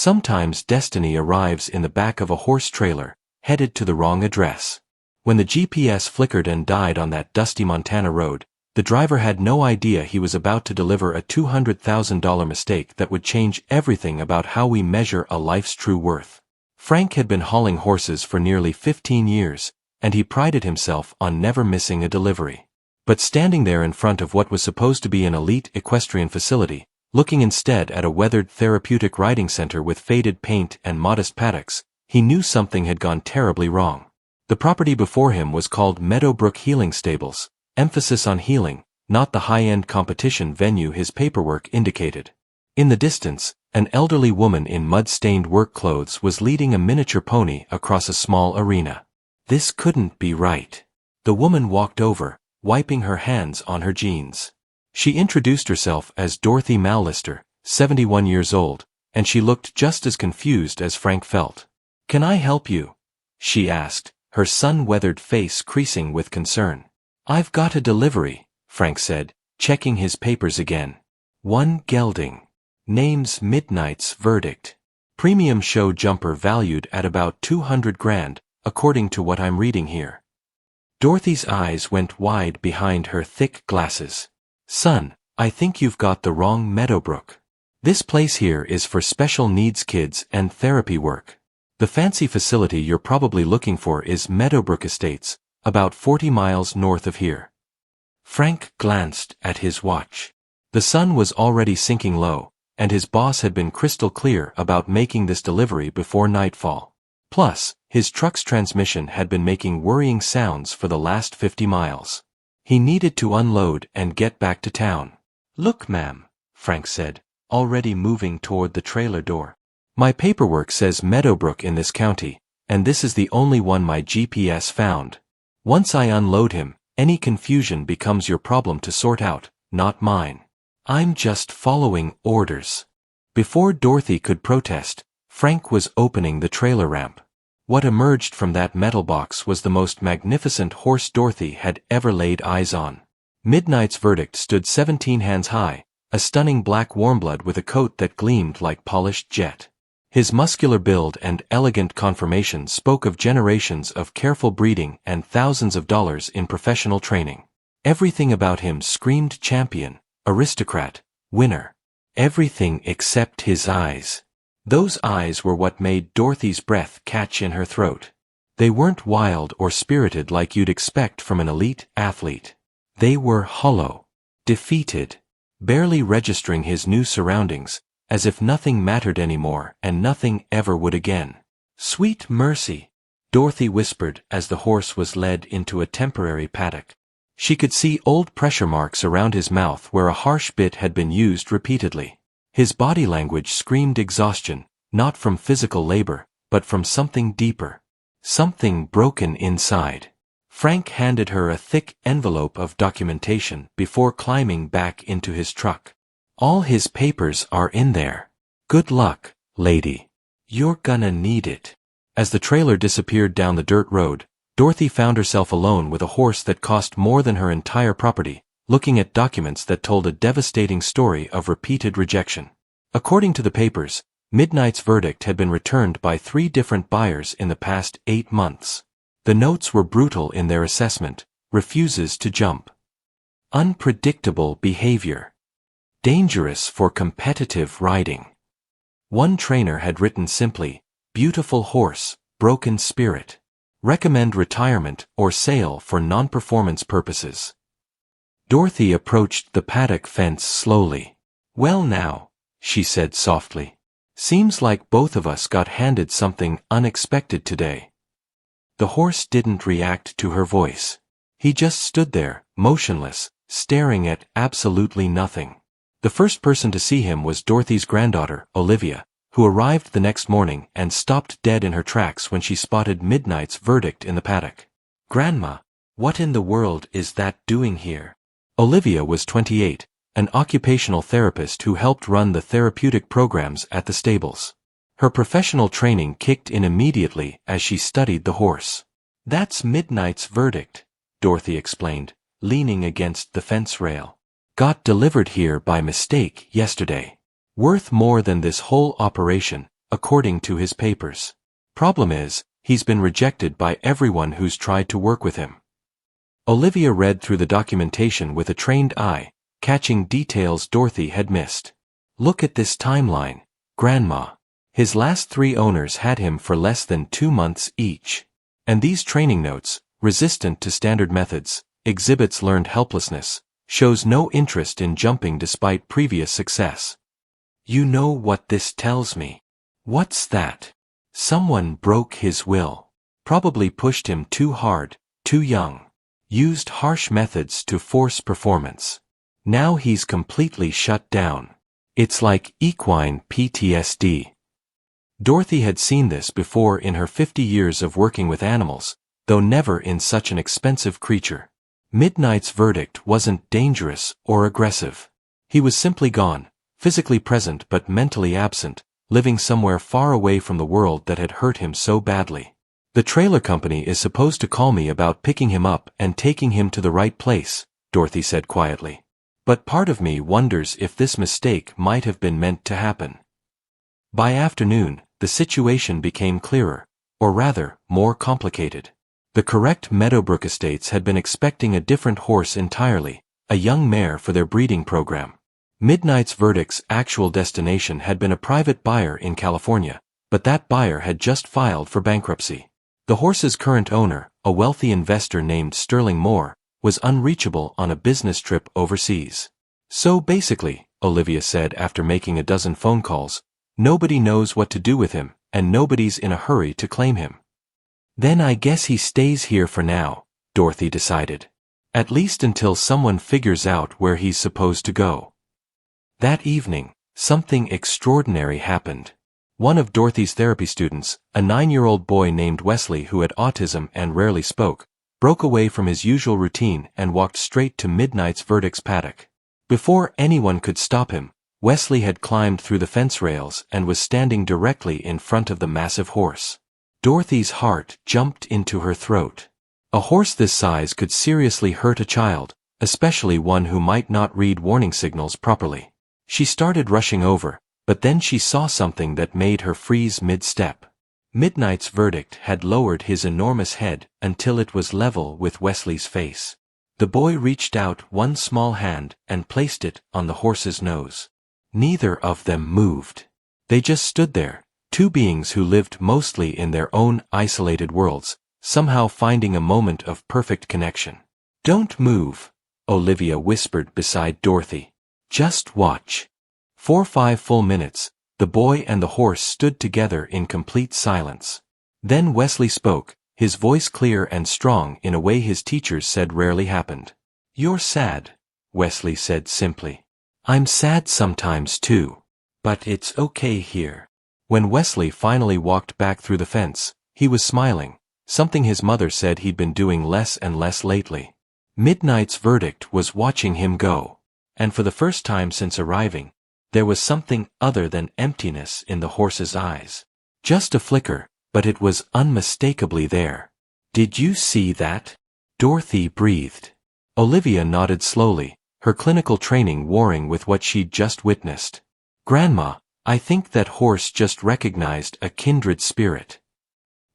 Sometimes destiny arrives in the back of a horse trailer, headed to the wrong address. When the GPS flickered and died on that dusty Montana road, the driver had no idea he was about to deliver a $200,000 mistake that would change everything about how we measure a life's true worth. Frank had been hauling horses for nearly 15 years, and he prided himself on never missing a delivery. But standing there in front of what was supposed to be an elite equestrian facility, looking instead at a weathered therapeutic riding center with faded paint and modest paddocks, he knew something had gone terribly wrong. The property before him was called Meadowbrook Healing Stables, emphasis on healing, not the high-end competition venue his paperwork indicated. In the distance, an elderly woman in mud-stained work clothes was leading a miniature pony across a small arena. This couldn't be right. The woman walked over, wiping her hands on her jeans. She introduced herself as Dorothy Mallister, 71 years old, and she looked just as confused as Frank felt. "Can I help you?" she asked, her sun-weathered face creasing with concern. "I've got a delivery," Frank said, checking his papers again. "One gelding. Name's Midnight's Verdict. Premium show jumper valued at about $200,000, according to what I'm reading here." Dorothy's eyes went wide behind her thick glasses. "Son, I think you've got the wrong Meadowbrook. This place here is for special needs kids and therapy work. The fancy facility you're probably looking for is Meadowbrook Estates, about 40 miles north of here." Frank glanced at his watch. The sun was already sinking low, and his boss had been crystal clear about making this delivery before nightfall. Plus, his truck's transmission had been making worrying sounds for the last 50 miles. He needed to unload and get back to town. "Look, ma'am," Frank said, already moving toward the trailer door. "My paperwork says Meadowbrook in this county, and this is the only one my GPS found. Once I unload him, any confusion becomes your problem to sort out, not mine. I'm just following orders." Before Dorothy could protest, Frank was opening the trailer ramp. What emerged from that metal box was the most magnificent horse Dorothy had ever laid eyes on. Midnight's Verdict stood 17 hands high, a stunning black warmblood with a coat that gleamed like polished jet. His muscular build and elegant conformation spoke of generations of careful breeding and thousands of dollars in professional training. Everything about him screamed champion, aristocrat, winner. Everything except his eyes. Those eyes were what made Dorothy's breath catch in her throat. They weren't wild or spirited like you'd expect from an elite athlete. They were hollow, defeated, barely registering his new surroundings, as if nothing mattered anymore and nothing ever would again. "Sweet mercy," Dorothy whispered as the horse was led into a temporary paddock. She could see old pressure marks around his mouth where a harsh bit had been used repeatedly. His body language screamed exhaustion, not from physical labor, but from something deeper. Something broken inside. Frank handed her a thick envelope of documentation before climbing back into his truck. "All his papers are in there. Good luck, lady. You're gonna need it." As the trailer disappeared down the dirt road, Dorothy found herself alone with a horse that cost more than her entire property, looking at documents that told a devastating story of repeated rejection. According to the papers, Midnight's Verdict had been returned by 3 different buyers in the past 8 months. The notes were brutal in their assessment: refuses to jump, unpredictable behavior, dangerous for competitive riding. One trainer had written simply, "Beautiful horse, broken spirit. Recommend retirement or sale for non-performance purposes." Dorothy approached the paddock fence slowly. "Well now," she said softly. "Seems like both of us got handed something unexpected today." The horse didn't react to her voice. He just stood there, motionless, staring at absolutely nothing. The first person to see him was Dorothy's granddaughter, Olivia, who arrived the next morning and stopped dead in her tracks when she spotted Midnight's Verdict in the paddock. "Grandma, what in the world is that doing here?" Olivia was 28, an occupational therapist who helped run the therapeutic programs at the stables. Her professional training kicked in immediately as she studied the horse. "That's Midnight's Verdict," Dorothy explained, leaning against the fence rail. "Got delivered here by mistake yesterday. Worth more than this whole operation, according to his papers. Problem is, he's been rejected by everyone who's tried to work with him. Olivia read through the documentation with a trained eye, catching details Dorothy had missed. Look at this timeline, Grandma. His last 3 owners had him for less than 2 months each. And these training notes, resistant to standard methods, exhibits learned helplessness, shows no interest in jumping despite previous success. You know what this tells me? What's that? Someone broke his will. Probably pushed him too hard, too young. Used harsh methods to force performance. Now he's completely shut down. It's like equine PTSD. Dorothy had seen this before in her 50 years of working with animals, though never in such an expensive creature. Midnight's verdict wasn't dangerous or aggressive. He was simply gone, physically present but mentally absent, living somewhere far away from the world that had hurt him so badly. The trailer company is supposed to call me about picking him up and taking him to the right place, Dorothy said quietly. But part of me wonders if this mistake might have been meant to happen. By afternoon, the situation became clearer, or rather, more complicated. The correct Meadowbrook Estates had been expecting a different horse entirely, a young mare for their breeding program. Midnight's verdict's actual destination had been a private buyer in California, but that buyer had just filed for bankruptcy. The horse's current owner, a wealthy investor named Sterling Moore, was unreachable on a business trip overseas. So basically, Olivia said after making a dozen phone calls, nobody knows what to do with him, and nobody's in a hurry to claim him. Then I guess he stays here for now, Dorothy decided. At least until someone figures out where he's supposed to go. That evening, something extraordinary happened. One of Dorothy's therapy students, a 9-year-old boy named Wesley who had autism and rarely spoke, broke away from his usual routine and walked straight to Midnight's verdict's paddock. Before anyone could stop him, Wesley had climbed through the fence rails and was standing directly in front of the massive horse. Dorothy's heart jumped into her throat. A horse this size could seriously hurt a child, especially one who might not read warning signals properly. She started rushing over, but then she saw something that made her freeze mid-step. Midnight's verdict had lowered his enormous head until it was level with Wesley's face. The boy reached out one small hand and placed it on the horse's nose. Neither of them moved. They just stood there, 2 beings who lived mostly in their own isolated worlds, somehow finding a moment of perfect connection. Don't move, Olivia whispered beside Dorothy. Just watch. For 5 full minutes, the boy and the horse stood together in complete silence. Then Wesley spoke, his voice clear and strong in a way his teachers said rarely happened. You're sad, Wesley said simply. I'm sad sometimes too. But it's okay here. When Wesley finally walked back through the fence, he was smiling, something his mother said he'd been doing less and less lately. Midnight's verdict was watching him go. And for the first time since arriving, there was something other than emptiness in the horse's eyes. Just a flicker, but it was unmistakably there. Did you see that? Dorothy breathed. Olivia nodded slowly, her clinical training warring with what she'd just witnessed. Grandma, I think that horse just recognized a kindred spirit.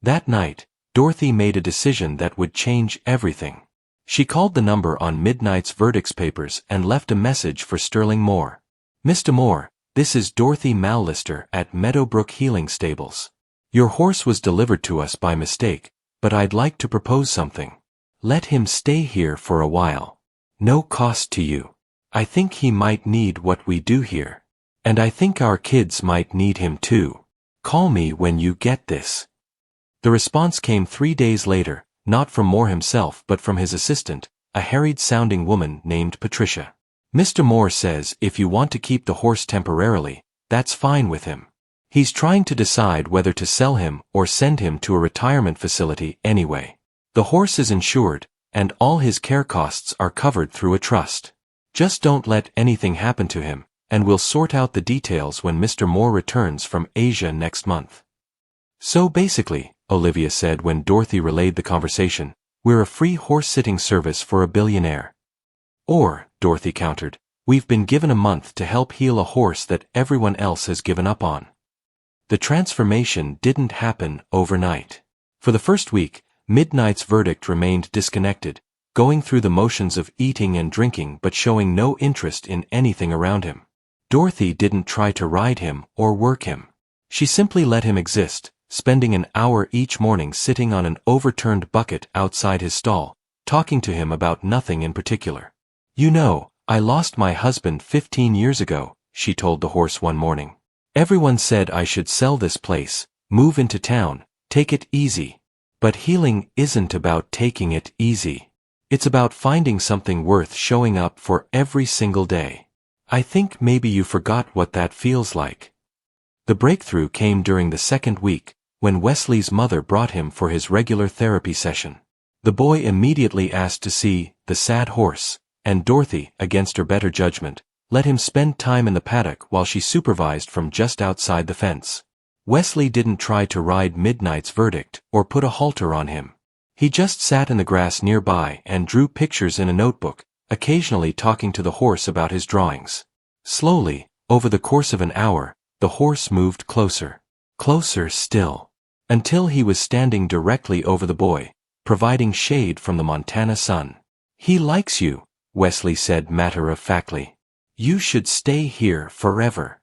That night, Dorothy made a decision that would change everything. She called the number on Midnight's verdicts papers and left a message for Sterling Moore. Mr. Moore, this is Dorothy Mallister at Meadowbrook Healing Stables. Your horse was delivered to us by mistake, but I'd like to propose something. Let him stay here for a while. No cost to you. I think he might need what we do here. And I think our kids might need him too. Call me when you get this. The response came 3 days later, not from Moore himself but from his assistant, a harried-sounding woman named Patricia. Mr. Moore says if you want to keep the horse temporarily, that's fine with him. He's trying to decide whether to sell him or send him to a retirement facility anyway. The horse is insured, and all his care costs are covered through a trust. Just don't let anything happen to him, and we'll sort out the details when Mr. Moore returns from Asia next month. So basically, Olivia said when Dorothy relayed the conversation, we're a free horse-sitting service for a billionaire. Or, Dorothy countered, we've been given a month to help heal a horse that everyone else has given up on. The transformation didn't happen overnight. For the first week, Midnight's Verdict remained disconnected, going through the motions of eating and drinking but showing no interest in anything around him. Dorothy didn't try to ride him or work him. She simply let him exist, spending an hour each morning sitting on an overturned bucket outside his stall, talking to him about nothing in particular. "You know, I lost my husband 15 years ago," she told the horse one morning. "Everyone said I should sell this place, move into town, take it easy. But healing isn't about taking it easy. It's about finding something worth showing up for every single day. I think maybe you forgot what that feels like." The breakthrough came during the second week, when Wesley's mother brought him for his regular therapy session. The boy immediately asked to see the sad horse, and Dorothy, against her better judgment, let him spend time in the paddock while she supervised from just outside the fence. Wesley didn't try to ride Midnight's Verdict or put a halter on him. He just sat in the grass nearby and drew pictures in a notebook, occasionally talking to the horse about his drawings. Slowly, over the course of an hour, the horse moved closer, closer still, until he was standing directly over the boy, providing shade from the Montana sun. "He likes you," Wesley said matter-of-factly. "You should stay here forever."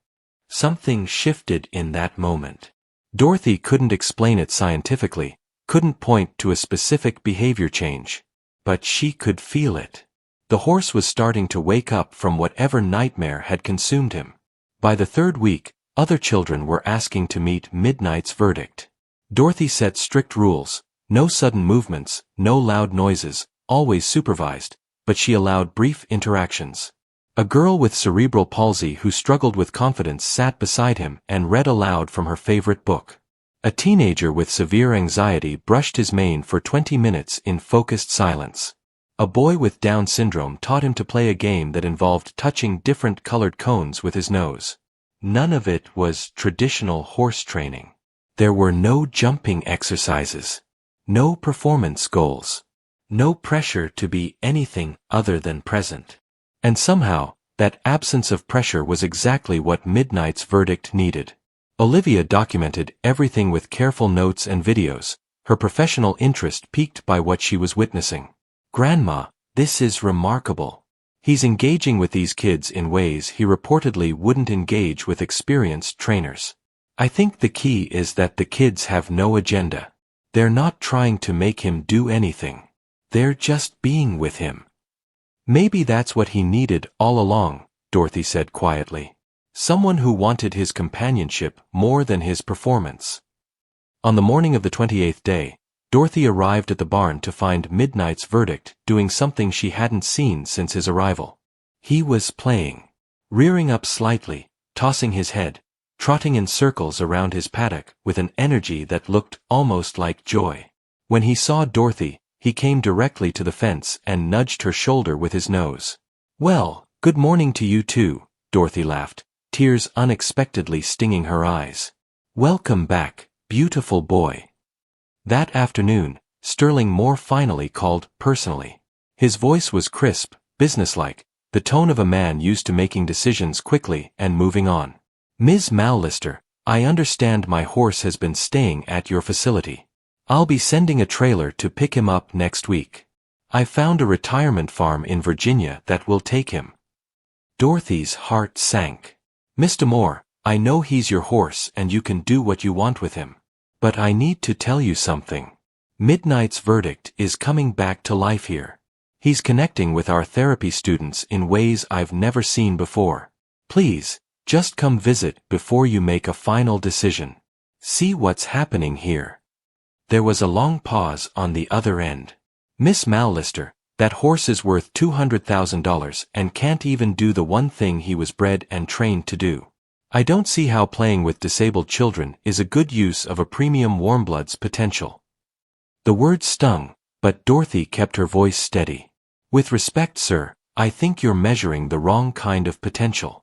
Something shifted in that moment. Dorothy couldn't explain it scientifically, couldn't point to a specific behavior change. But she could feel it. The horse was starting to wake up from whatever nightmare had consumed him. By the third week, other children were asking to meet Midnight's Verdict. Dorothy set strict rules: no sudden movements, no loud noises, always supervised, but she allowed brief interactions. A girl with cerebral palsy who struggled with confidence sat beside him and read aloud from her favorite book. A teenager with severe anxiety brushed his mane for 20 minutes in focused silence. A boy with Down syndrome taught him to play a game that involved touching different colored cones with his nose. None of it was traditional horse training. There were no jumping exercises, no performance goals, no pressure to be anything other than present. And somehow, that absence of pressure was exactly what Midnight's Verdict needed. Olivia documented everything with careful notes and videos, her professional interest piqued by what she was witnessing. "Grandma, this is remarkable. He's engaging with these kids in ways he reportedly wouldn't engage with experienced trainers. I think the key is that the kids have no agenda. They're not trying to make him do anything. They're just being with him." "Maybe that's what he needed all along," Dorothy said quietly. "Someone who wanted his companionship more than his performance." On the morning of the 28th day, Dorothy arrived at the barn to find Midnight's Verdict doing something she hadn't seen since his arrival. He was playing, rearing up slightly, tossing his head, trotting in circles around his paddock with an energy that looked almost like joy. When he saw Dorothy, he came directly to the fence and nudged her shoulder with his nose. "Well, good morning to you too," Dorothy laughed, tears unexpectedly stinging her eyes. "Welcome back, beautiful boy." That afternoon, Sterling Moore finally called personally. His voice was crisp, businesslike, the tone of a man used to making decisions quickly and moving on. "Ms. Mallister, I understand my horse has been staying at your facility. I'll be sending a trailer to pick him up next week. I found a retirement farm in Virginia that will take him." Dorothy's heart sank. "Mr. Moore, I know he's your horse and you can do what you want with him. But I need to tell you something. Midnight's Verdict is coming back to life here. He's connecting with our therapy students in ways I've never seen before. Please, just come visit before you make a final decision. See what's happening here." There was a long pause on the other end. "Miss Mallister, that horse is worth $200,000 and can't even do the one thing he was bred and trained to do. I don't see how playing with disabled children is a good use of a premium warmblood's potential." The words stung, but Dorothy kept her voice steady. "With respect, sir, I think you're measuring the wrong kind of potential.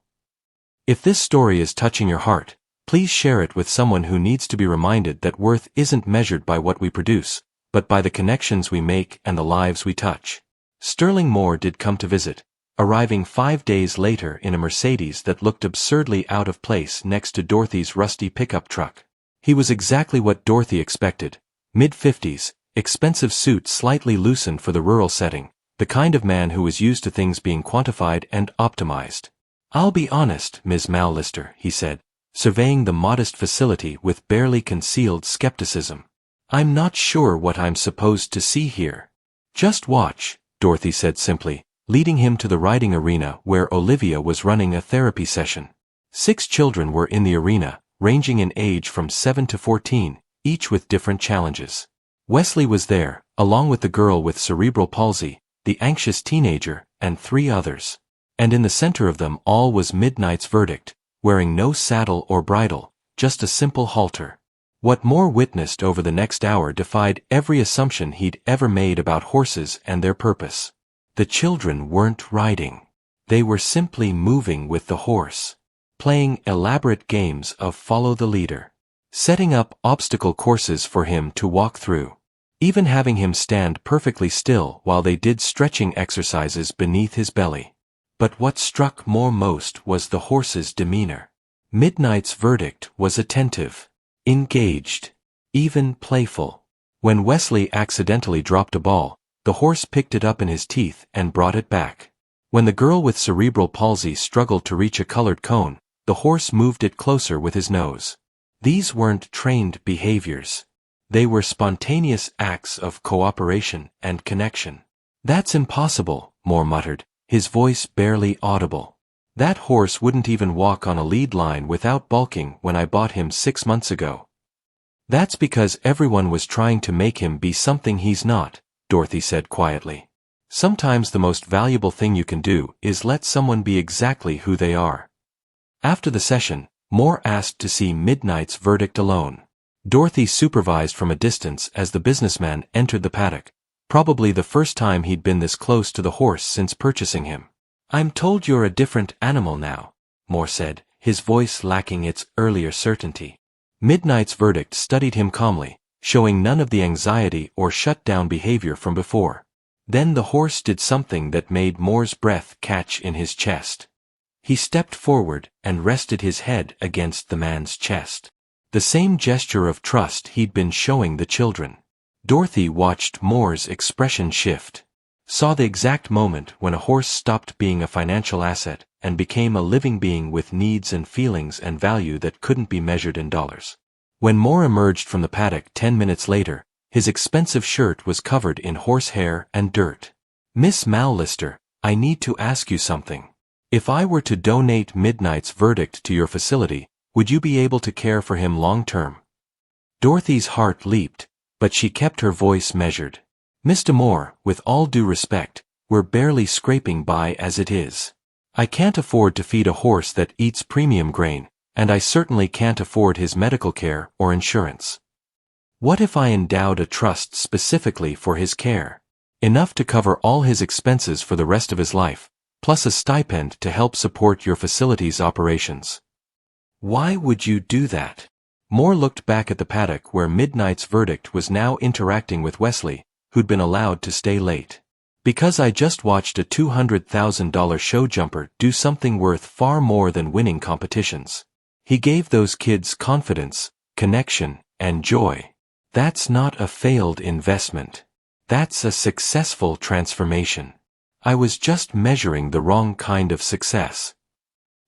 If this story is touching your heart, please share it with someone who needs to be reminded that worth isn't measured by what we produce, but by the connections we make and the lives we touch." Sterling Moore did come to visit, arriving 5 days later in a Mercedes that looked absurdly out of place next to Dorothy's rusty pickup truck. He was exactly what Dorothy expected, mid-50s, expensive suit slightly loosened for the rural setting, the kind of man who was used to things being quantified and optimized. "I'll be honest, Ms. Mallister," he said, surveying the modest facility with barely concealed skepticism. "I'm not sure what I'm supposed to see here." "Just watch," Dorothy said simply, leading him to the riding arena where Olivia was running a therapy session. 6 children were in the arena, ranging in age from 7 to 14, each with different challenges. Wesley was there, along with the girl with cerebral palsy, the anxious teenager, and 3 others. And in the center of them all was Midnight's Verdict, wearing no saddle or bridle, just a simple halter. What Moore witnessed over the next hour defied every assumption he'd ever made about horses and their purpose. The children weren't riding. They were simply moving with the horse, playing elaborate games of follow the leader, setting up obstacle courses for him to walk through, even having him stand perfectly still while they did stretching exercises beneath his belly. But what struck Moore most was the horse's demeanor. Midnight's Verdict was attentive, engaged, even playful. When Wesley accidentally dropped a ball, the horse picked it up in his teeth and brought it back. When the girl with cerebral palsy struggled to reach a colored cone, the horse moved it closer with his nose. These weren't trained behaviors. They were spontaneous acts of cooperation and connection. "That's impossible," Moore muttered, his voice barely audible. "That horse wouldn't even walk on a lead line without balking when I bought him 6 months ago." "That's because everyone was trying to make him be something he's not," Dorothy said quietly. "Sometimes the most valuable thing you can do is let someone be exactly who they are." After the session, Moore asked to see Midnight's Verdict alone. Dorothy supervised from a distance as the businessman entered the paddock, probably the first time he'd been this close to the horse since purchasing him. "I'm told you're a different animal now," Moore said, his voice lacking its earlier certainty. Midnight's Verdict studied him calmly, showing none of the anxiety or shut-down behavior from before. Then the horse did something that made Moore's breath catch in his chest. He stepped forward and rested his head against the man's chest. The same gesture of trust he'd been showing the children. Dorothy watched Moore's expression shift, saw the exact moment when a horse stopped being a financial asset and became a living being with needs and feelings and value that couldn't be measured in dollars. When Moore emerged from the paddock 10 minutes later, his expensive shirt was covered in horsehair and dirt. "Miss Mallister, I need to ask you something. If I were to donate Midnight's Verdict to your facility, would you be able to care for him long-term?" Dorothy's heart leaped, but she kept her voice measured. "Mr. Moore, with all due respect, we're barely scraping by as it is. I can't afford to feed a horse that eats premium grain, and I certainly can't afford his medical care or insurance. What if I endowed a trust specifically for his care? Enough to cover all his expenses for the rest of his life, plus a stipend to help support your facility's operations." "Why would you do that?" Moore looked back at the paddock where Midnight's Verdict was now interacting with Wesley, who'd been allowed to stay late. "Because I just watched a $200,000 show jumper do something worth far more than winning competitions. He gave those kids confidence, connection, and joy. That's not a failed investment. That's a successful transformation. I was just measuring the wrong kind of success."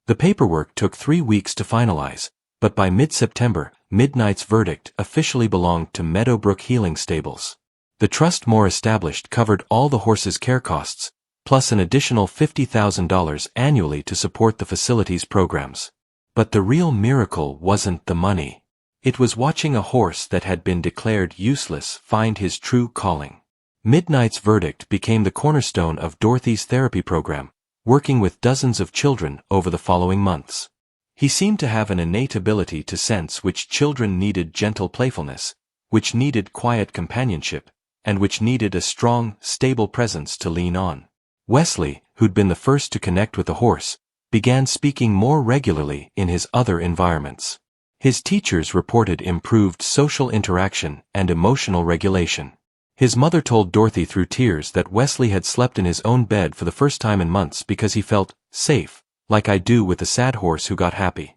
The paperwork took 3 weeks to finalize, but by mid-September, Midnight's Verdict officially belonged to Meadowbrook Healing Stables. The trust Moore established covered all the horse's care costs, plus an additional $50,000 annually to support the facility's programs. But the real miracle wasn't the money. It was watching a horse that had been declared useless find his true calling. Midnight's Verdict became the cornerstone of Dorothy's therapy program, working with dozens of children over the following months. He seemed to have an innate ability to sense which children needed gentle playfulness, which needed quiet companionship, and which needed a strong, stable presence to lean on. Wesley, who'd been the first to connect with the horse, began speaking more regularly in his other environments. His teachers reported improved social interaction and emotional regulation. His mother told Dorothy through tears that Wesley had slept in his own bed for the first time in months because he felt safe, like I do with the sad horse who got happy.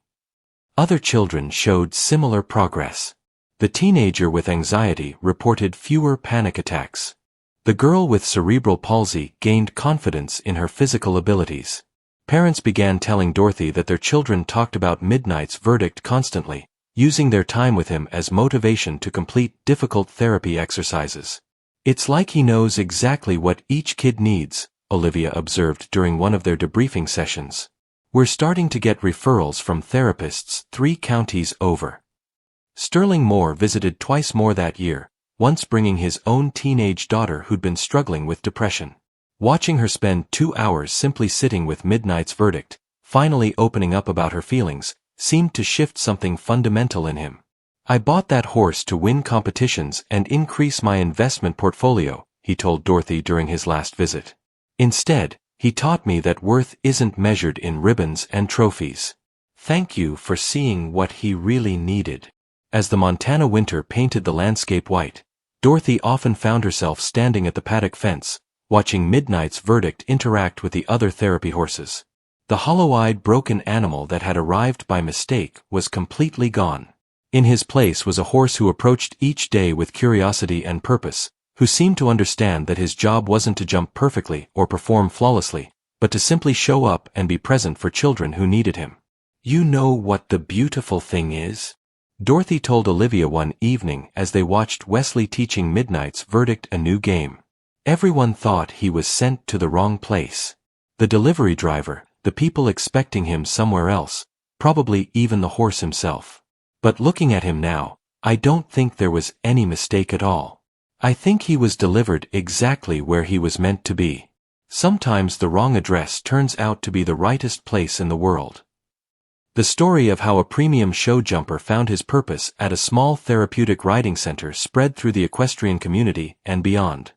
Other children showed similar progress. The teenager with anxiety reported fewer panic attacks. The girl with cerebral palsy gained confidence in her physical abilities. Parents began telling Dorothy that their children talked about Midnight's verdict constantly, using their time with him as motivation to complete difficult therapy exercises. It's like he knows exactly what each kid needs, Olivia observed during one of their debriefing sessions. We're starting to get referrals from therapists 3 counties over. Sterling Moore visited twice more that year, once bringing his own teenage daughter who'd been struggling with depression. Watching her spend 2 hours simply sitting with Midnight's verdict, finally opening up about her feelings, seemed to shift something fundamental in him. I bought that horse to win competitions and increase my investment portfolio, he told Dorothy during his last visit. Instead, he taught me that worth isn't measured in ribbons and trophies. Thank you for seeing what he really needed. As the Montana winter painted the landscape white, Dorothy often found herself standing at the paddock fence, watching Midnight's verdict interact with the other therapy horses. The hollow-eyed broken animal that had arrived by mistake was completely gone. In his place was a horse who approached each day with curiosity and purpose, who seemed to understand that his job wasn't to jump perfectly or perform flawlessly, but to simply show up and be present for children who needed him. You know what the beautiful thing is? Dorothy told Olivia one evening as they watched Wesley teaching Midnight's verdict a new game. Everyone thought he was sent to the wrong place. The delivery driver, the people expecting him somewhere else, probably even the horse himself. But looking at him now, I don't think there was any mistake at all. I think he was delivered exactly where he was meant to be. Sometimes the wrong address turns out to be the rightest place in the world. The story of how a premium show jumper found his purpose at a small therapeutic riding center spread through the equestrian community and beyond.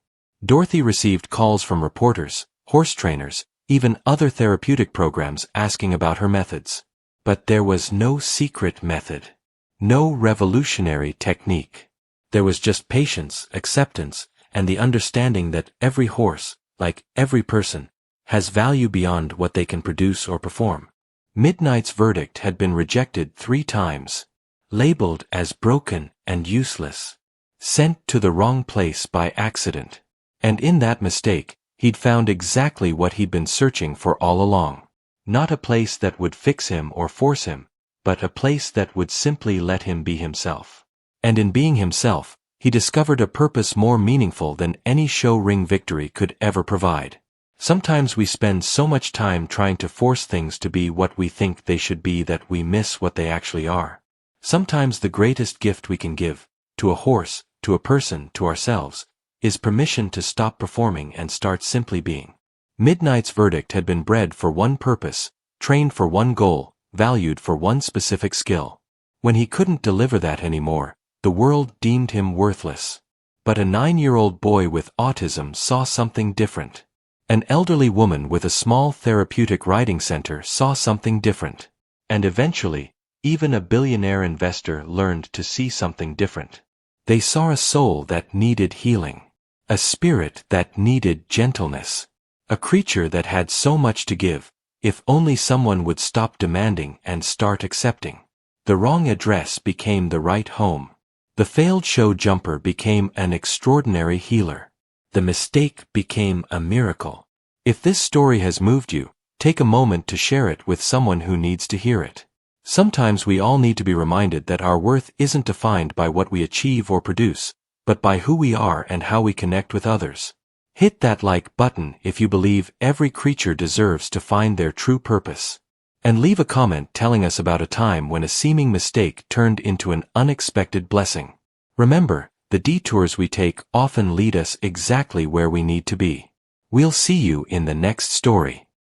Dorothy received calls from reporters, horse trainers, even other therapeutic programs asking about her methods. But there was no secret method. No revolutionary technique. There was just patience, acceptance, and the understanding that every horse, like every person, has value beyond what they can produce or perform. Midnight's verdict had been rejected 3 times, labeled as broken and useless, sent to the wrong place by accident. And in that mistake, he'd found exactly what he'd been searching for all along. Not a place that would fix him or force him, but a place that would simply let him be himself. And in being himself, he discovered a purpose more meaningful than any show ring victory could ever provide. Sometimes we spend so much time trying to force things to be what we think they should be that we miss what they actually are. Sometimes the greatest gift we can give, to a horse, to a person, to ourselves, is permission to stop performing and start simply being. Midnight's verdict had been bred for one purpose, trained for one goal, valued for one specific skill. When he couldn't deliver that anymore, the world deemed him worthless. But a 9-year-old boy with autism saw something different. An elderly woman with a small therapeutic riding center saw something different. And eventually, even a billionaire investor learned to see something different. They saw a soul that needed healing. A spirit that needed gentleness. A creature that had so much to give, if only someone would stop demanding and start accepting. The wrong address became the right home. The failed show jumper became an extraordinary healer. The mistake became a miracle. If this story has moved you, take a moment to share it with someone who needs to hear it. Sometimes we all need to be reminded that our worth isn't defined by what we achieve or produce, but by who we are and how we connect with others. Hit that like button if you believe every creature deserves to find their true purpose. And leave a comment telling us about a time when a seeming mistake turned into an unexpected blessing. Remember, the detours we take often lead us exactly where we need to be. We'll see you in the next story.